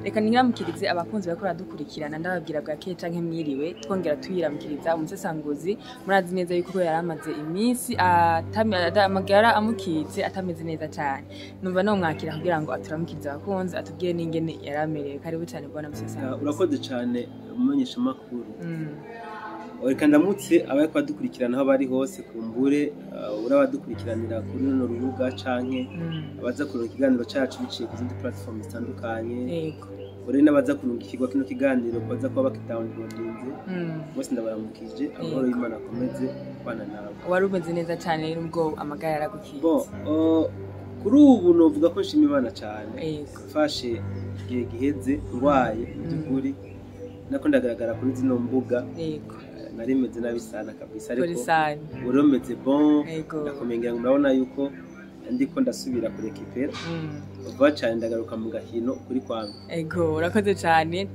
Reka niramukirize abakunzi bariko baradukurikirana ndababwira bwa keye canke mwiriwe twongera tuyiramukiriza umusesanguzi murazi neza yuko yaramaze iminsi amagara amukitse atameze neza cyane numva no mwakira kugira ngo aturamukirize abakunzi atubwiye n'ingene yaramerewe karibu cyane bwana musesanguzi. Urakoze cyane umumenyesha makuru. Reka ndamutse abariko badukurikirana aho bari hose kumbure urabadukurikiranira kuri runo rubuga canke abaza kurunga ikiganiro cacu biciye ku zindi platform zitandukanye. Yego. Uri n'abaza kurunga ikigwa kino kiganiro baza kuba bakidownloadinze. Bose ndabaramukije amahoro y'Imana akomeze kwana nawe. Wari umeze neza cyane rero ubwo amagara yaragukitse. Kuri ubu novuga ko nshima Imana cyane. Fashe igihe giheze ndwaye by'ukuri nako ndagaragara kuri zino mbuga. Yego. Narimeze nabi sana kabisa ariko uromeze bon ndakomengera ngo murabona yuko ndiko ndasubira kuri ekipera vuba cyane ndagaruka mu gahino kuri kwangu. Ego urakoze cyane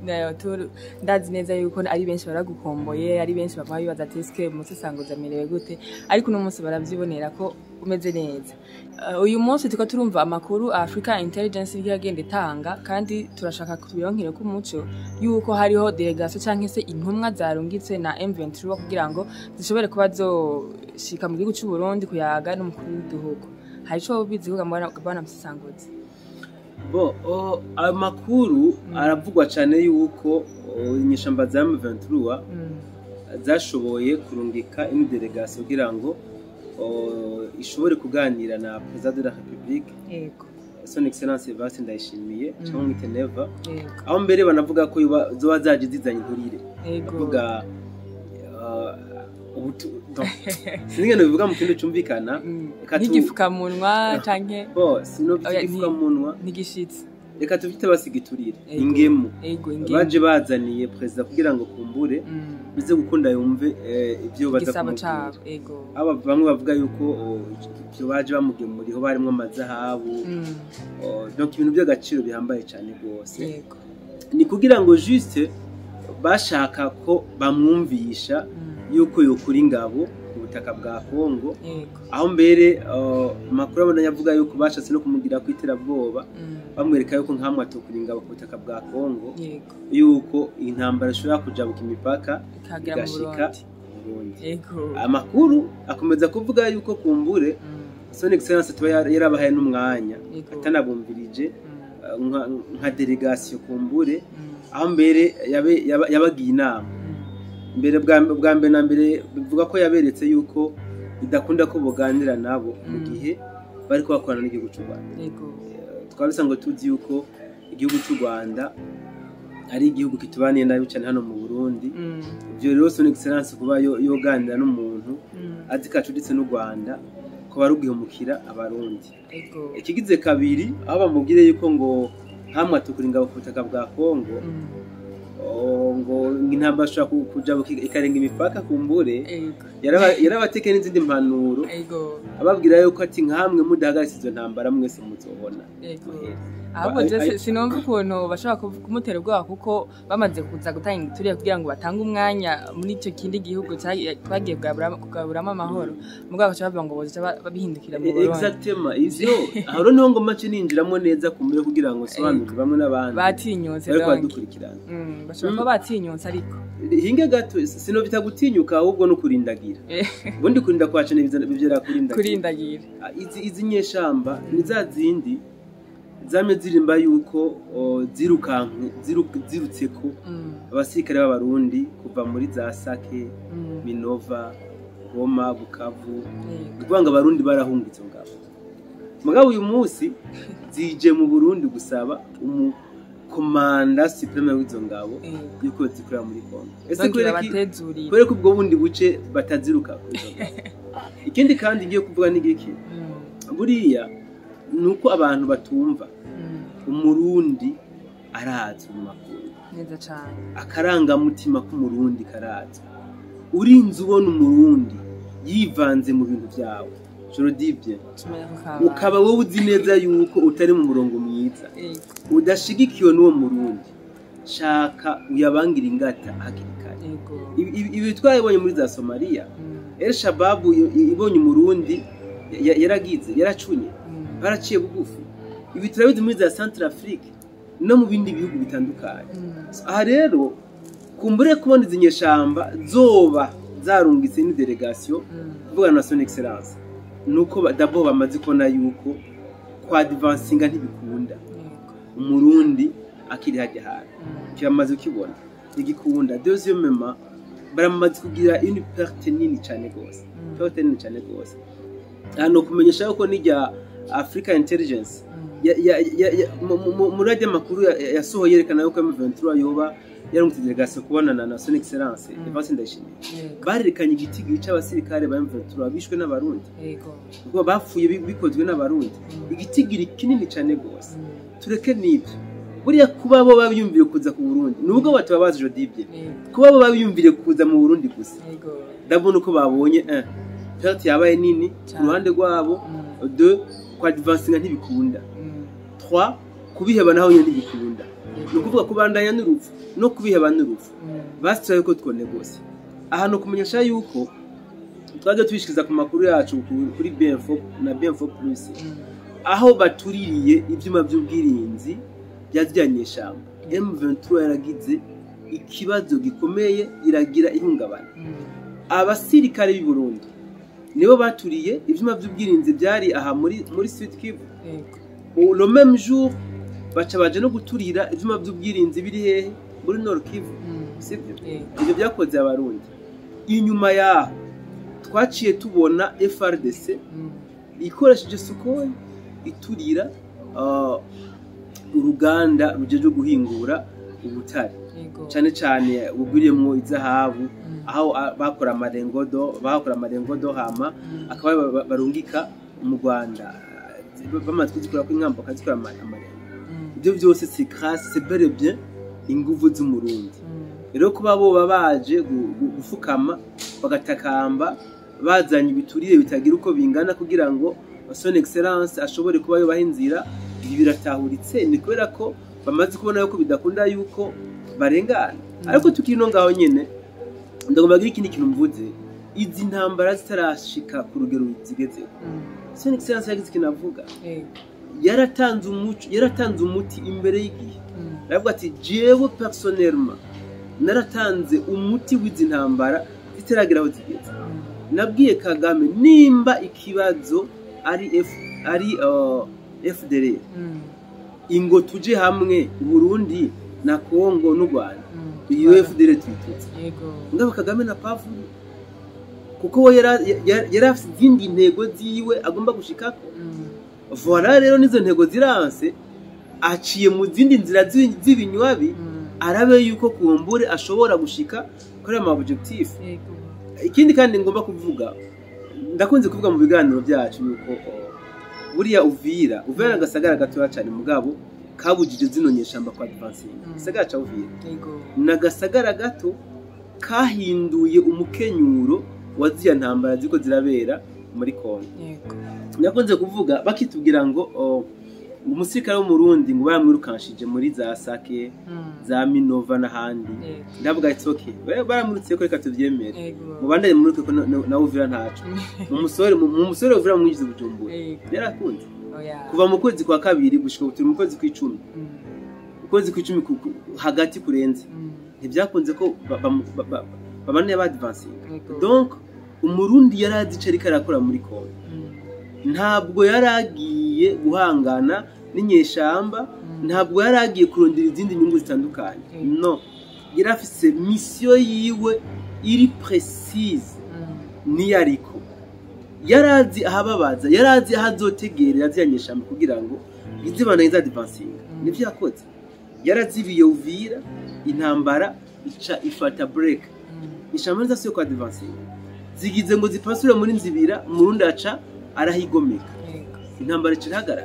ndazi neza yuko ari benshi baragukomboye ari benshi bava bibaza ati eske umusesanguzi amerewe gute ariko no munsi baravyibonera ko umeze neza. Uyu munsi tuko turumva amakuru Africa Intelligence y'agenda itanga kandi turashaka kubironkere ku muco yuko hariho delegation canke se intumwa zarungitse na M23 kugira ngo zishobore kuba zoshika mu gihugu cy'u Burundi kuyaga n'umukuru w'igihugu. Hari ico bizivuga bwana musesanguzi? Amakuru aravugwa cyane yuko inyeshamba za M23 zashoboye kurungika indi delegation kugira ngo ishobore kuganira na President de la République. Yego. Son Excellence Evariste Ndayishimiye cyangwa Iteneva. Aho mbere banavuga ko zoba zaje zizanye inturire. Bavuga sinigeno bivuga mu kintu cyumvikana n'igifuka munwa canke sino bigifuka munwa n'igishitsi. Reka tufite basigiturire ingemu baje bazaniye president kugira ngo kumbure bize gukunda yumve ibyo baza kumubwira. Aba bamwe bavuga yuko ibyo baje bamugemuriho barimo amazahabu donc ibintu by'agaciro bihambaye cyane rwose. Ni kugira ngo juste bashaka ko bamwumvisha yuko yokuri ingabo ku butaka bwa Kongo. Aho mbere makuru abona yavuga yuko bashatse no kumugira kwiterabwoba bamwereka yuko nkamwe atokuri ingabo ku butaka bwa Kongo yuko intambara ishobora kujabuka imipaka igashika Burundi. Amakuru akomeza kuvuga yuko kumbure Son Excellence tuba yarabahaye n'umwanya atanabumvirije nka delegation kumbure aho mbere yabagiye inama mbere bwa mbere na mbere bivuga ko yaberetse yuko bidakunda ko boganira nabo mu gihe bari kubakorana n'igihugu cy'u Rwanda. Twabisa ngo tuzi yuko igihugu cy'u Rwanda ari igihugu kitubaniye nabi cyane hano mu Burundi. Ibyo rero Son Excellence kuba yoganira n'umuntu azi kacuditse n'u Rwanda ko barugihumukira abarundi. Ikigize kabiri aho bamubwire yuko ngo hamwe atukura ingabo ku butaka bwa Kongo ngo intambara ashobora kuja ikarenga imipaka kumbure yarabateke n'izindi mpanuro ababwira yuko ati nkamwe mudahagaritse izo ntambara mwese muzobona. Ahubwo je sinumva ukuntu bashaka kumutera ubwoba kuko bamaze kuza gutanga ituriye kugira ngo batange umwanya muri icyo kindi gihugu twagiye kugaburamo amahoro mugabo cyaba ngo boza babihindukira mu Burundi. Exactement ivyo aho niho ngo mace ninjiramo neza kumure kugira ngo sobanukirwe bamwe n'abandi batinyotse bari kwadukurikirana. Bashobora kuba batinyotse ariko hinge gato sino bita gutinyuka ahubwo no kurindagira. Ubundi kurinda kwacu bivyera kurindagira. Izi nyeshamba ni za zindi zame zirimba yuko zirutse ko abasirikare b'abarundi kuva muri za Sake, Minova, Goma, Bukavu kuvuga abarundi barahungitse ngabo. Mugabo uyu munsi zije mu Burundi gusaba komanda supreme w'izo ngabo yuko zikorera muri Kongo. Ese kwereka ubwo bundi buce bataziruka kuri zo ngabo. Ikindi kandi ngiye kuvuga n'igiki buriya nuko abantu batumva umurundi arazi mu makuru neza cyane akaranga mutima k'umurundi karazi urinze ubona umurundi yivanze mu bintu byawe joro divye ukaba wowe uzi neza yuko utari mu murongo mwiza udashigikiwe n'uwo murundi shaka uyabangira ingata hakiri kare. Ibi twabonye muri za Somalia El Shabab ibonye umurundi yaracunye baraciye bugufi. Ibi turabizi muri za Centrafrique no mu bindi bihugu bitandukanye. Aha rero kumbure kubona izi nyeshamba zoba zarungitse ni delegation kuvugana na son excellence nuko d'abord bamaze kubona yuko kwa advancinga ntibikunda umurundi akiri hajya hano cyamaze ukibona igikunda deuxièmement baramaze kugira une perte nini cyane gose perte nini cyane gose hano kumenyesha yuko nijya Africa Intelligence murajya makuru yasohoye yerekana yuko M23 yoba yarungitse delegation kubonana na son excellence Evase Ndayishimiye barerekanye igitigi cy'abasirikare ba M23 bishwe n'abarundi kuko bapfuye bikozwe n'abarundi igitigi kinini cyane gose tureke nibyo buriya kuba bo babiyumvire kuza ku Burundi nubwo batababaza Jodibye kuba bo babiyumvire kuza mu Burundi gusa ndabona uko babonye perte yabaye nini ku ruhande rwabo 2 kwa advancinga ntibikunda 3 kubiheba naho nyine ntibikunda nukuvuga kubandanya n'urupfu no kubiheba n'urupfu basitse yuko twone gose aha no kumenyesha yuko twaje twishikiza ku makuru yacu kuri BF na BF Plus aho batuririye ibyuma by'ubwirinzi byazijyanye shamba M23 yaragize ikibazo gikomeye iragira ihungabana abasirikare b'i Burundi nibo baturiye ibyuma by'ubwirinzi byari aha muri Sud Kivu le même jour baca baje no guturira ivyuma by'ubwirinzi biri hehe muri Nord Kivu sibyo ibyo byakoze abarundi inyuma yaho twaciye tubona FRDC ikoresheje Sukhoi iturira uruganda rujeje guhingura ubutare cyane cyane bugwiriyemo izahabu aho bakora amarengodo hama akaba barungika mu Rwanda bamaze kuzikora ko inkambo kazikora amarengo ibyo byose c'est grâce c'est bel et bien inguvu z'umurundi rero kuba bo babaje gufukama bagatakamba bazanye ibiturire bitagira uko bingana kugira ngo son excellence ashobore kuba yo bahinzira ibi biratahuritse ni kubera ko bamaze kubona yuko bidakunda yuko barengana ariko tukino ngaho nyene ndagomba gira ikindi kintu mvuze izi ntambara zitarashika ku rugero zigeze son excellence yagize kinavuga yaratanze umuti imbere y'igihe aravuga ati jewe personnellement naratanze umuti w'izi ntambara zitaragira aho zigeze nabwiye Kagame nimba ikibazo ari FDLR ingo tuje hamwe Burundi na Kongo n'u Rwanda iyo FDLR twitutse ngabo Kagame na pavu kuko yari afite izindi ntego ziwe agomba gushikako voilà rero nizo ntego ziranse aciye mu zindi nzira z'ibinywabi arabe yuko kumbure ashobora gushika kuri ama objectif ikindi kandi ngomba kuvuga ndakunze kuvuga mu biganiro byacu yuko buriya Uvira agasagara gatoya cyane mugabo kabujije zino nyeshamba kwa advancinga gisagara ca Uvira nagasagara gato kahinduye umukenyuro waziya ntambara ziko zirabera muri Kongo nakunze kuvuga bakitubwira ngo umusirikare wo mu Burundi ngo baramwirukanshije muri za Sake za Minova n'ahandi ndavuga ati okay baramurutse ko reka tuvyemere mu bandanye muri ko na Uvira ntacu mu musore Uvira mu yize Bujumbura yarakunze kuva mu kwezi kwa kabiri gushika turi mu kwezi kw'icumi ukwezi kw'icumi hagati kurenze ntibyakunze ko babane ba advancinga donc umurundi yarazi cari karakora muri Kongo ntabwo yaragiye guhangana n'inyeshamba ntabwo yaragiye kurondera izindi nyungu zitandukanye no yarafise mission yiwe iri précise ni yariko yarazi ahababaza yarazi ahazotegerera ziyanyeshamba kugira ngo izibana iza advancinga nivyo yakoze yarazibiye Uvira intambara ica ifata break ishamba nza kwa advancinga zigize ngo zipasure muri nzibira umurundi aca arahigomeka intambara kiragara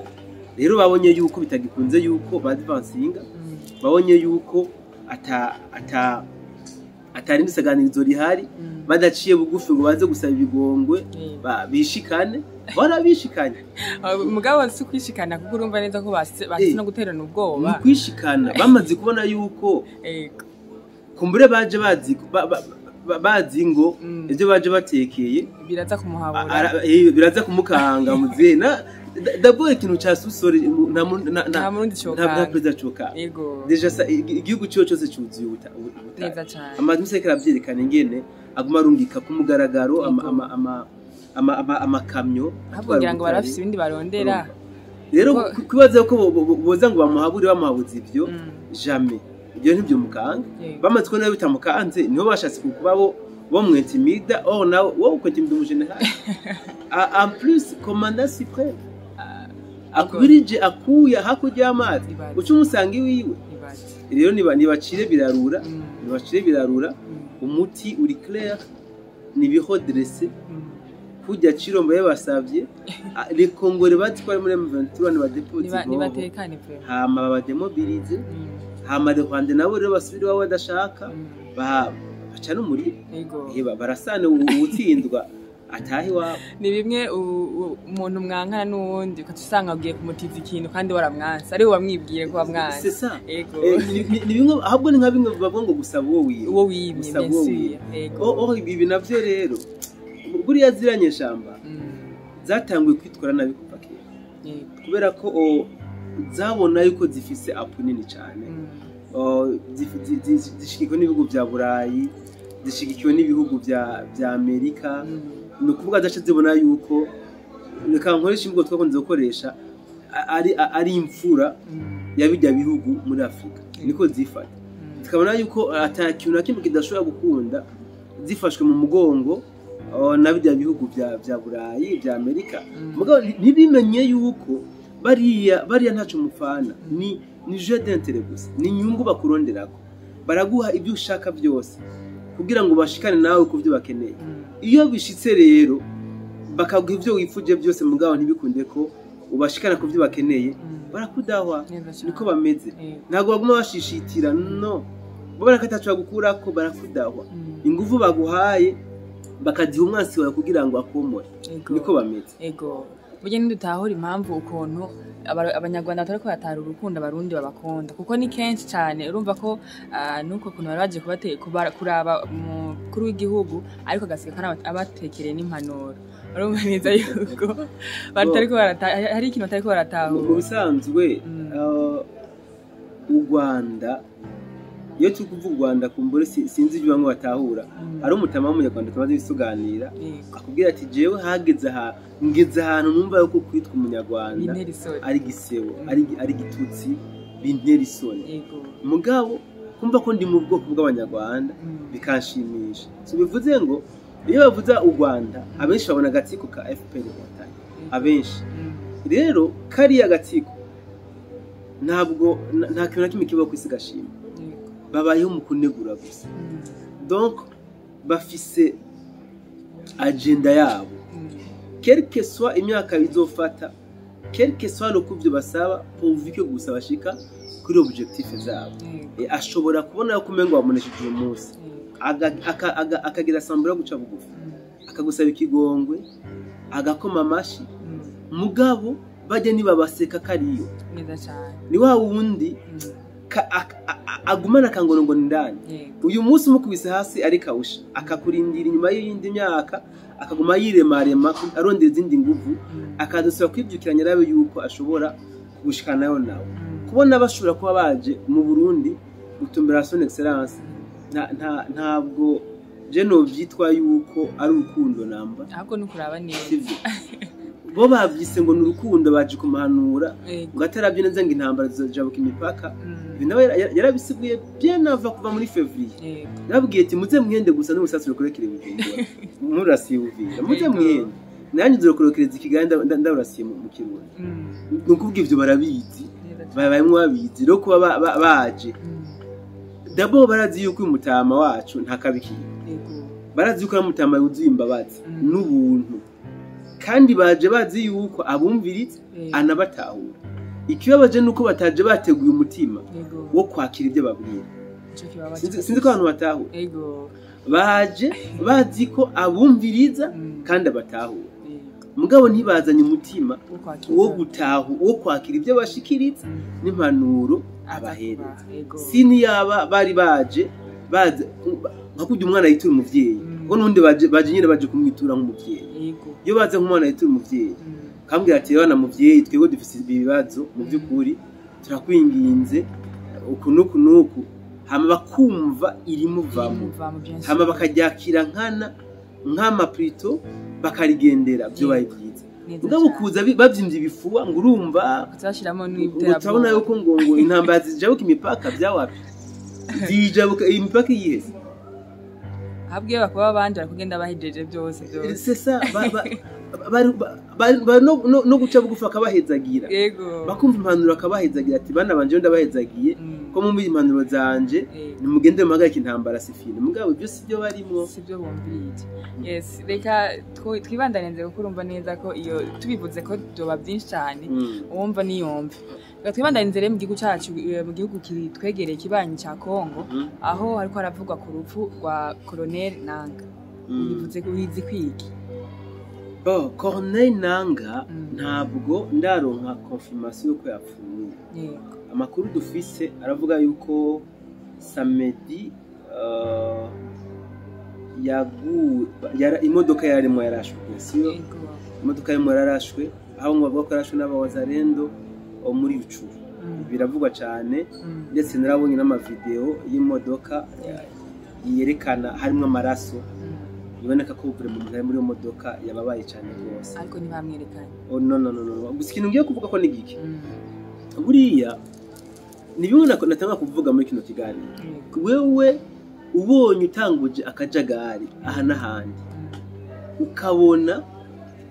rero babonye yuko bitagikunze yuko ba advancinga babonye yuko atari ndisaganirizo rihari badaciye bugufi ngo baze gusaba ibigongwe bishikane barabishikanye mugabo si kwishikana kuko urumva neza ko basi no guterana ubwoba kwishikana bamaze kubona yuko kumbure baje bazi ngo ibyo baje batekeye biraza kumuhabura biraza kumukanga muzena d'abord ikintu ca susore nta murundi nta perezida coka deja igihugu cyose cyuzuye neza cyane amazi musekera byerekana ingene aguma arungika ku mugaragaro amakamyo kugira ngo barafise ibindi barondera rero kwibaza ko boza ngo bamuhabuze ivyo jamais ibyo ntibyo mukanga bamaze ko nayo bitamukanze niho bashatse kuba bo mwentimida nawe wowe ukwintimida umujenerali en plus commandant suprême akubirije akuya hakurya y'amazi uca umusanga iwiwe rero nibacire birarura umuti uri clair nibihodresse kujya Chirombo yabasavye les Congolais batwara muri M23 nibatekane pe hama babademobilize hama le Rwanda nabo rero basubira wabo badashaka baca n'umuriro barasane utsindwa atahi wabo ni bimwe umuntu mwankana n'uwundi ukatusanga ugiye kumutiva ikintu kandi waramwansa ari wamwibwiye ko wamwansa c'est ça ni bimwe ahubwo ni nka bimwe bavuga ngo gusaba uwo wimye ibi navyo rero buriya ziranye shamba zatanguye kwitwara nabi kuva kera kubera ko zabona yuko zifise apu nini cyane zishigikiwe n'ibihugu bya Burayi zishigikiwe n'ibihugu bya Amerika ni ukuvuga zaca zibona yuko reka nkoresha imvugo twakunze gukoresha ari imfura y'abijya bihugu muri Afrika niko zifata tukabona yuko atakintu na kimwe kidashobora gukunda zifashwe mu mugongo nabijya bihugu bya Burayi bya Amerika mugabo ntibimenye yuko bariya ntaco mufana ni jeu d'intérêt gusa ni inyungu bakuronderako baraguha ibyo ushaka byose kugira ngo bashikane nawe ku byo bakeneye iyo bishitse rero bakaguha ibyo wifuje byose mugabo ntibikunde ko ubashikana ku byo bakeneye barakudahwa niko bameze ntago baguma bashishitira no bo barakatacu gukurako barakudahwa ingufu baguhaye bakadiha umwansi wawe kugira ngo akomore niko bameze burya ntidutahura impamvu ukuntu abanyarwanda batari ko batara urukundo abarundi babakunda kuko ni kenshi cyane urumva ko nuko kuntu bari baje kuraba umukuru w'igihugu ariko agasiga abatekereye n'impanuro urumva neza yuko hari ikintu batari ko baratahura mu bisanzwe u Rwanda iyo turi kuvuga u Rwanda kumbure sinzi ibyo bamwe batahura ari umutama w'umunyarwanda tumaze bisuganira akubwira ati jewe ngeze ahantu numva yuko kwitwa umunyarwanda ari gisebo ari gitutsi bintera isoni mugabo kumva ko ndi mu bwoko bw'abanyarwanda bikanshimisha so bivuze ngo iyo bavuze u Rwanda abenshi babona agatsiko ka FPR Inkotanyi abenshi rero kariya agatsiko ntabwo nta kintu na kimwe kibaho ku isi gashima babayeho mu kunegura gusa donc bafise agenda yabo quelque soit imyaka bizofata quelque soit no kuvyo basaba pourvu gusa bashika kuri objectif zabo ashobora kubona ko umengo wamunesheje umunsi akagira sambura guca bugufi akagusaba ikigongwe agakoma amashi mugabo bajye niba baseka kariyo neza cyane ni wa wundi agumana kangorongo ndani uyu munsi mukubise hasi ari kawusha akakurindira inyuma y'indi myaka akaguma yiremarema arondera izindi nguvu akadusaba kwibyukiranya rabe yuko ashobora kugushikana nayo nawe kubona bashobora kuba baje mu Burundi gutumbera son excellence ntabwo je no byitwa yuko ari urukundo namba ahubwo nukuraba neza bo bavyise ngo nurukundo baje kumahanura ngatarabye neza ngo intambara zizojabuka imipaka binawe yarabisiguye bien ava kuva muri février nabwiye ati muze mwende gusa n'ubusasiro kurekere Bujumbura murasiyuvira muze mwende nanjye nzokurokereza ikiganda ndarasiye mu Kirundi nukuvuga ivyo barabizi babayemwe babizi ro kuba baje dabo barazi yuko umutama wacu ntakabikiye barazi yuko umutama yuzuye imbabazi n'ubuntu kandi baje bazi yuko abumviritse anabatahura ikibabaje nuko bataje bateguye umutima wo kwakira ibyo babwira sinzi ko abantu batahura baje bazi ko abumviriza kandi abatahura mugabo ntibazanye umutima wo kwakira ibyo bashikiriza n'impanuro abahereza sini yaba bari baje nka kujya umwana yitura umuvyeyi ngo nundi baje nyine baje kumwitura nk'umuvyeyi iyo baze nk'umwana yitura umuvyeyi kambwira ati bana muvyeyi twebwe dufise ibibazo mu by'ukuri turakwinginze uku nuku hama bakumva irimo vamo hama bakaryakira nkama plutôt bakarigendera byo bayibyiza mugabo kuza bavyimvye ibifuwa ngo urumva kuzashiramo n'ibitera utabona yuko ngo intambazi zijabuka imipaka byawapi zijabuka imipaka yiheze habwiye bakaba abandi bakugenda bahijeje byose c'est ça no guca bugufa akabahezagira bakumva impanuro akabahezagira ati bana banje ndabahezagiye ko mu impanuro zanje nimugende muhagarike intambara sifine mugabo ibyo sibyo barimo sibyo bombirije yes reka twibandanenze kuko urumva neza ko iyo tubivuze ko byoba byinshi cyane uwumva niyumve twibandanenze rero mu gihugu cyacu mu gihugu kitwegereye kibanyi cya Kongo aho hariko haravugwa ku rupfu rwa Colonel Nanga bivuze ko wizi kwiki Corneille Nanga ntabwo ndaronka confirmation ko yapfuye amakuru dufise aravuga yuko samedi imodoka yarimo yarashwe siyo imodoka yarimo yarashwe aho ngo bavuga ko yarashwe n'abawazarendo muri Rucuru biravugwa cyane ndetse narabonye n'amavideo y'imodoka yerekana harimo amaraso iboneka ko buri muntu ari muri iyo modoka yababaye cyane rwose ariko ntibamwerekanye no gusa ikintu ngiye kuvuga ko ni giki buriya ni bimwe natanga kuvuga muri kino kiganiro wewe ubonye utanguje akajagari aha n'ahandi ukabona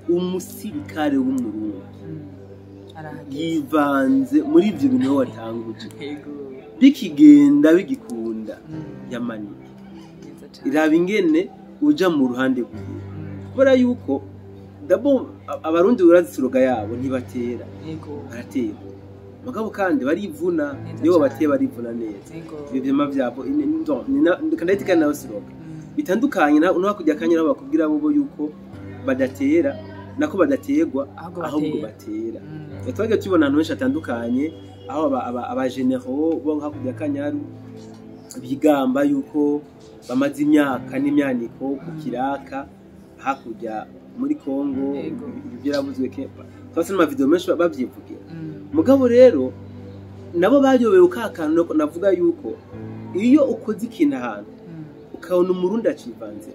umusirikare w'umurundi yivanze muri ibyo bintu watanguje bikigenda bigikunda yamanike iraba ingene uja mu ruhande rwiwe kubera yuko dabo abarundi urazisuruga yabo ntibatera baratera mugabo kandi barivuna nibo bateye barivuna neza ibyo byema byabo kandayitika nawe siroga bitandukanye no hakujya kanyira bakubwira bo yuko badatera nako badategwa ahubwo batera twage tubona ahantu henshi atandukanye aho abagenero bo hakujya kanyaru bigamba yuko bamaze imyaka n'imyaniko ku kiraka hakujya muri Kongo byarabuzwe kepa twase no video menshi babyivugira mugabo rero nabo bayobewe ukakantu navuga yuko iyo ukoze ikintu ahantu ukabona umurundi acivanze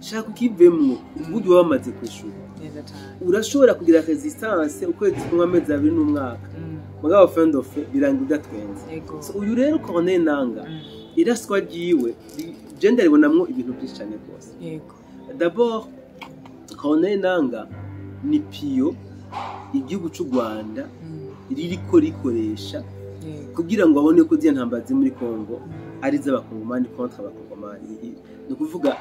shaka ukivemo uburyo wamaze kwishura urashobora kugira resistance ukwezi kumwe amezi 2 n'umwaka mugabo friend of biranga udatwenze so uyu rero Corneille Nanga iraswa giwe gender ribonamwo ibintu byinshi cyane rwose d'abord Corneille Nanga ni piyo igihugu cy'u Rwanda ririko rikoresha kugira ngo abone ko ziya ntambazi muri Kongo ari z'abakongomani contre abakongomani no kuvuga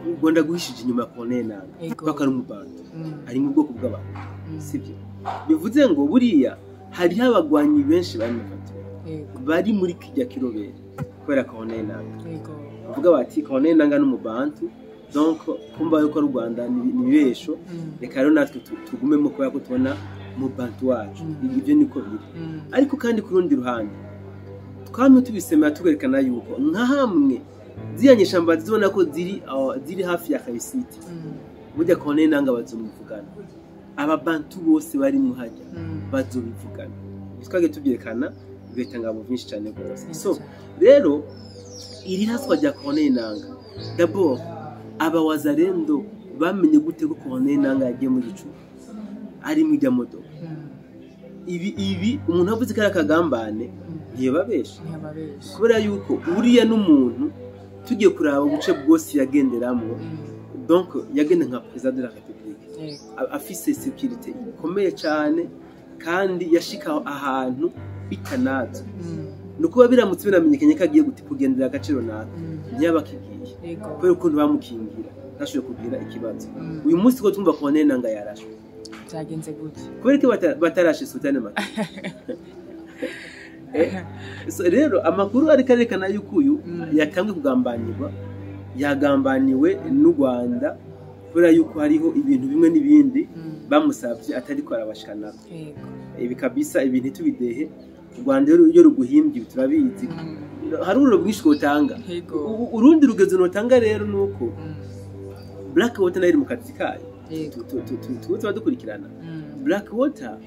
u Rwanda guhishije inyuma Corneille Nanga bakari umubando ari mu bwoko bw'abantu sibyo bivuze ngo buriya hari abagwanyi benshi bari muri kijya kirobere kubera Corneille Nanga bavuga bati Corneille Nanga n'umubantu donc kumva yuko u Rwanda nibesho reka rero natwe tugume mu ko tubona mu bantu wacu ibyo niko biri ariko kandi ku rundi ruhande twamwe tubisemera tugerekana yuko nka hamwe ziyanyisha mbazi zibona ko ziri hafi ya Kaisiti burya Corneille Nanga bazomuvugana aba bantu bose bari mu hajya bazobivugana twage tubyerekana bitanga mu byinshi cyane rwose so rero iri haswa rya Corneille Nanga d'abord abawazarendo bamenye gute ko Corneille Nanga yagiye mu gicu ari mu modoka ibi umuntu avuze ko akagambane ntiyababesha kubera yuko uriya n'umuntu tugiye kuraba ubuce bwose yagenderamo donc yagenda nka president de la République afise sécurité ikomeye cyane kandi yashika ahantu bitanazo nuko biramutse binamenyekanye ko agiye kugendera agaciro nako ntiyabakigiye kubera ukuntu bamukingira ntashobora kugira ikibazo uyu munsi ko tumva Corneille Nanga yarashwe byagenze gute kubera ko batarashe Sultani Makenga so rero amakuru ari karekana yuko uyu yatangwe kugambanirwa yagambaniwe n'u Rwanda kubera yuko hariho ibintu bimwe n'ibindi bamusabye atari ko arabashikana ibi kabisa ibintu tubidehe u Rwanda iyo ruguhimbye turabizi hari ururo bwinshi gutanga urundi rugezo notanga rero nuko Black Water nayo mu kazi kayo tuba dukurikirana. Blackwater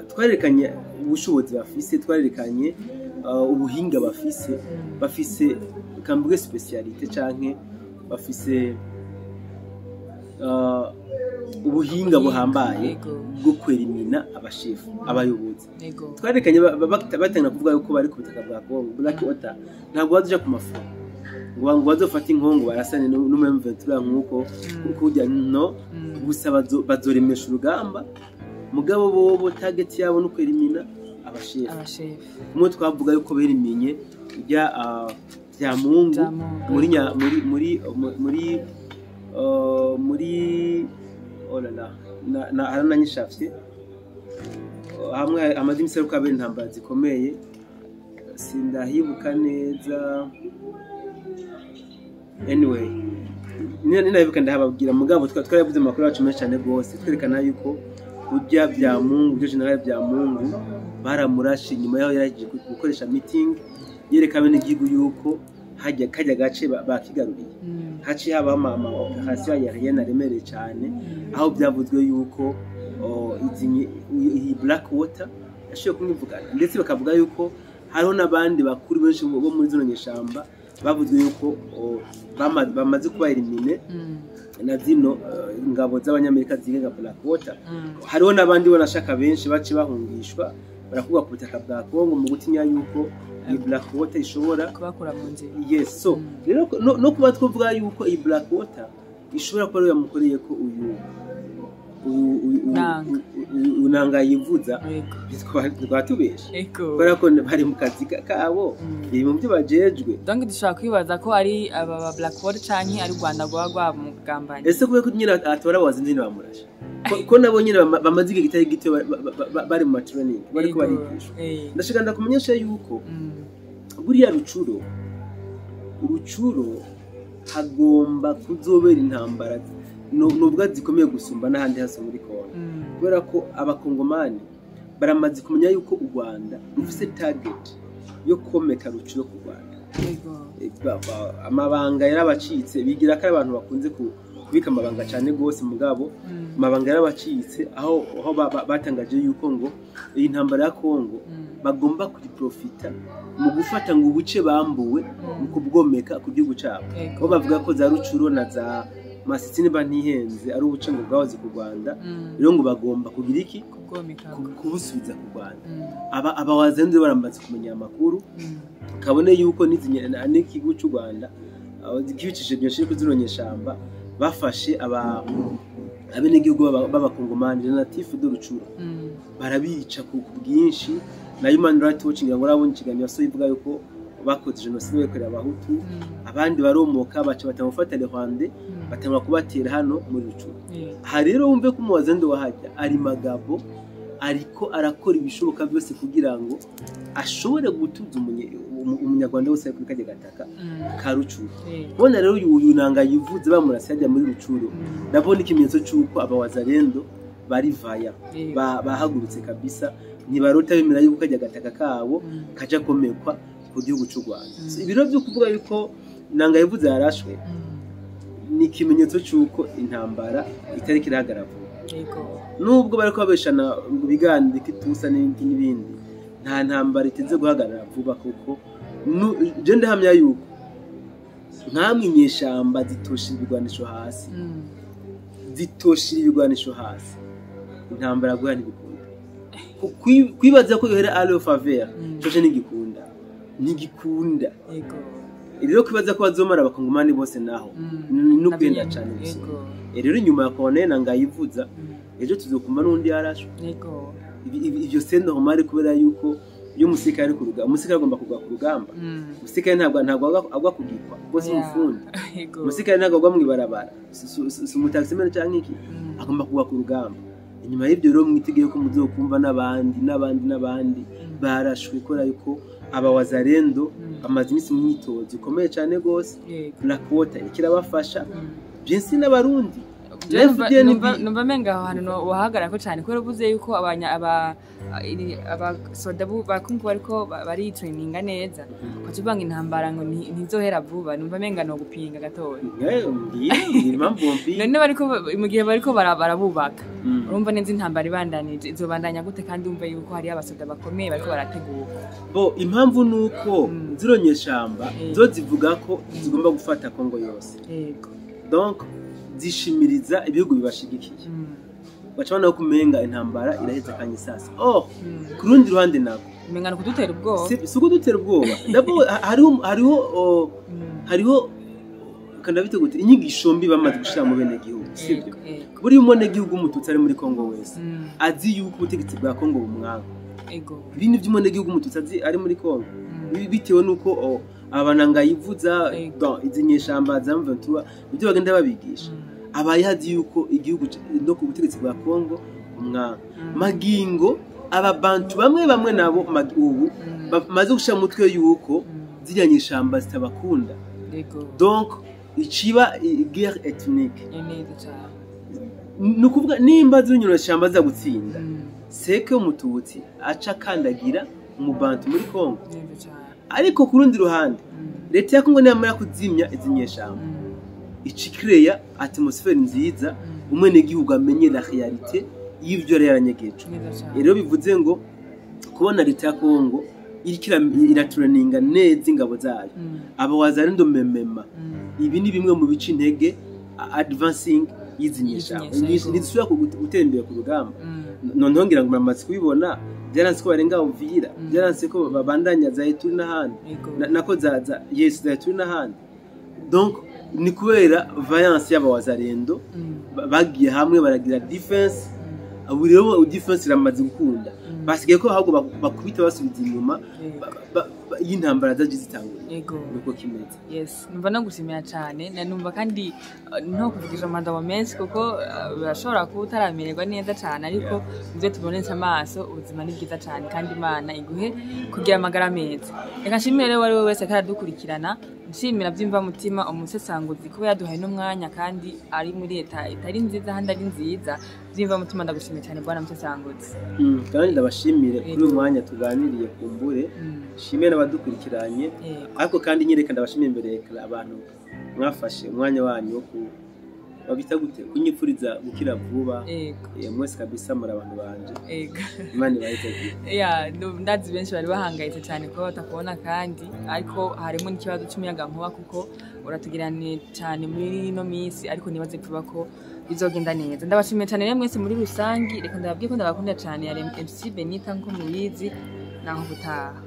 twarerekanye ubushobozi bafise, twarerekanye ubuhinga bafise kambuge specialite canke bafise ubuhinga buhambaye bwo kwerimina abashefu abayobozi. Twarekanye batanga kuvuga yuko bari ku butaka bwa Kongo. Blackwater ntabwo bazoja ku mafu ngo bazofata inkongo barasane n'umemventura nkuko kujya no gusa bazoremesha urugamba mugabo bobo target yabo no kwerimina abashefu. Kumwe twavuga yuko beriminye ujya bya Mungu muri olala na arananyishafye hamwe amadimi seruka be ntambara zikomeye sindahibuka neza. Anyway ninabibuka ndahababwira mugabo twaravuze amakuru yacu menshi cyane gose twerekana yuko ujya bya Mungu byo general bya Mungu baramurashe nyuma yaho yaragiye gukoresha meeting yereka bene igihugu yuko hajya kajya gace bakigaruriye haci haba ama operation ya rien aremereye cyane aho byavuzwe yuko iyi Blackwater yashoye kumwivugana ndetse bakavuga yuko hariho nabandi bakuru benshi bo muri zino nyeshamba bavuzwe yuko bamaze kuba elimine na zino ingabo z'abanyamerika zigenga Blackwater. Hariho nabandi bonashaka benshi baci bahungishwa barakuba ku butaka bwa Kongo mu gutinya yuko iyi Blackwater ishobora kubakura mu nzira. Yes, so rero no kuba twavuga yuko iyi Blackwater ishobora kuba yamukoreye ko unanga yivuza twatubesha kubera ko bari mu kazi kabo mu byo bajejwe. Donc dushaka kwibaza ko ari aba Blackwater canke ari Rwanda gwa mugambanye. Ese kubera ko nyine atora wazindini bamurasha ko nabo nyine bamaze igihe gitari gito bari mu training bari ko barigishwa. Ndashaka ndakumenyesha yuko buriya Rucuro hagomba kuzobera intambara nubwo zikomeye gusumba n'ahandi hose muri Kongo kubera ko abakongomani baramaze kumenya yuko u Rwanda rufise target yo komeka Rucuro ku Rwanda. Amabanga yarabacitse bigira ko abantu bakunze kubika amabanga cyane gose mugabo amabanga yarabacitse aho batangaje yuko ngo iyi ntambara ya Kongo bagomba kuyiprofita mu gufata ngo ubuce bambuwe mu kubwomeka ku gihugu cyabo. Aho bavuga ko za Rucuro na za Masisi bantihenze ari ubuce ngo bwahoze ku Rwanda rero ngo bagomba kugira iki kubusubiza ku Rwanda. Abawazende baramaze kumenya amakuru kabone yuko n'ikigo cy'u Rwanda zikibicishije byinshi kuzironyeshamba bafashe abenegihugu b'abakongomani natif de Rucuro barabica ku bwinshi na Human Rights Watch ngo rabonye ikiganiro so ivuga yuko bakoze genocide yakorewe abahutu abandi baromoka baca batamufata le Rwanda batangwa kubatera hano muri Rucuro. Ha rero wumve ko umuwazende wahajya ari magabo ariko arakora ibishoboka byose kugira ngo ashobore gutuza umunyarwanda wose kuri kajya gataka ka Rucuro. Bona rero uyu nanga yivuze bamurase hajya muri Rucuro ndabona ikimenyetso cyuko abawazarendo bari vaya bahagurutse kabisa ntibarota bemera yuko kajya gataka kabo kaja komekwa ku gihugu cy'u Rwanda. Ibiro byo kuvuga yuko nanga yivuze yarashwe ni ikimenyetso cyuko intambara itari kirahagarara. Nubwo bariko babeshana biganira kitusa n'ibindi nta ntambara iteze guhagarara vuba kuko je ndahamya yuko nkamwe inyeshamba zitoshira ibigwanisho hasi intambara guhana ibikunda kwibaza ko yohera allo faveur cyo nigikunda rero kwibaza ko bazomara abakongomani bose naho n'ubwenda cyane gusa. Rero nyuma ya konena ngayivuza ejo tuzokuma n'undi yarashwe ibyo sendo homari kubera yuko iyo umusirikare ku rugamba umusirikare agomba kugwa ku rugamba umusirikare ntabwo agwa kugikwa bose umufundi umusirikare ntabwo agwa mwibarabara umutaximene cyangwa iki agomba kugwa ku rugamba. Inyuma y'ibyo rero mwitegeye ko muzokumva n'abandi barashwe kora yuko abawazarendo bamaze iminsi mu myitozo ikomeye cyane gose Blackwater ikirabafasha byinshi n'abarundi numva menga aho hantu wahagarako cyane kubera uvuze yuko abasoda bakungu bariko baritraininga neza kwacu banga intambara ngo ntizohera vuba numva menga no gupinga gatoya none mu gihe bariko barabubaka urumva neza intambara ibandanije izobandanya gute kandi umva yuko hari abasoda bakomeye bariko barategura impamvu nuko ziro nyeshamba zo zivuga ko zigomba gufata Kongo yose donc zishimiriza ibihugu bibashigikiye bacabana ko kumenga intambara iraheza kanye sasa kurundi ruhande nako mengana kudutera ubwoba si kudutera ubwoba ndabo hariho kandi bite gute inyigisho mbi bamaze gushira mu bene gihugu sibyo buri umone gihugu umututsi ari muri Kongo wese azi yuko ubutegetsi bwa Kongo bumwanga ibintu by'umone gihugu umututsi ari muri Kongo bitewe nuko abananga yivuza izi nyeshamba za M23 ibyo bagenda babigisha abayazi yuko igihugu no ku butegetsi bwa Kongo umwanga magingo ababantu bamwe nabo ubu bamaze gushira mutwe yuko ziriya nyeshamba zitabakunda donc iciba guerre ethnique nukuvuga nimba zinyura shamba za gutsinda seke umututsi aca kandagira mu bantu muri Kongo ariko kurundi ruhande leta ya Kongo namara kuzimya izinyeshamba icikreya atmosphere nziza umwene gihugu amenye la réalité y'ivyo yaranyegeje rero bivuze ngo kubona leta ya Kongo irikira iraturaninga neza ingabo zayo aba wazarindo memema ibi ni bimwe mu bice intege advancing yizinyeshamba nizisubira gutembera ku rugamba noneho ngira ngo mamaze kubibona byaranse ko barenga Uvira byaranse ko babandanya za Ituri n'ahandi nako za za Ituri n'ahandi donc ni kubera violence y'abawazarendo bagiye hamwe baragira defense abo rero defense iramaze gukunda basigaye ko ahubwo bakubita basubiza inyuma y'intambara zaje zitangura nuko kimeze numva nagushimira cyane numva kandi nto kuvugisha amanda menshi kuko birashobora kuba utaramererwa neza cyane ariko ibyo tubonetse amaso ubuzima ni bwiza cyane kandi Imana iguhe kugira amagara meza reka nshimire rero wari wese karadukurikirana nshimira byimva mutima umusesanguzi kuba yaduhaye n'umwanya kandi ari muri leta itari nziza handi ari nziza byimva mutima ndagushimiye cyane bwana musesanguzi kandi ndabashimire kuri uyu mwanya tuganiriye kumbure shimire n'abadukurikiranye ariko kandi nyereka ndabashimiye imbere abantu mwafashe umwanya wanyu wo babita gute kunyipfuriza gukira vuba mwese kabisa muri abantu banje Imana ibahe ndazi benshi bari bahangayitse cyane kuba batakubona kandi ariko harimo n'ikibazo cy'umuyaga nkuba kuko uratugirane cyane muri ino minsi ariko nibaze kuba ko bizogenda neza ndabashimiye cyane rero mwese muri rusangi reka ndababwiye ko ndabakunda cyane ya MC Benita nko mubizi naho gutaha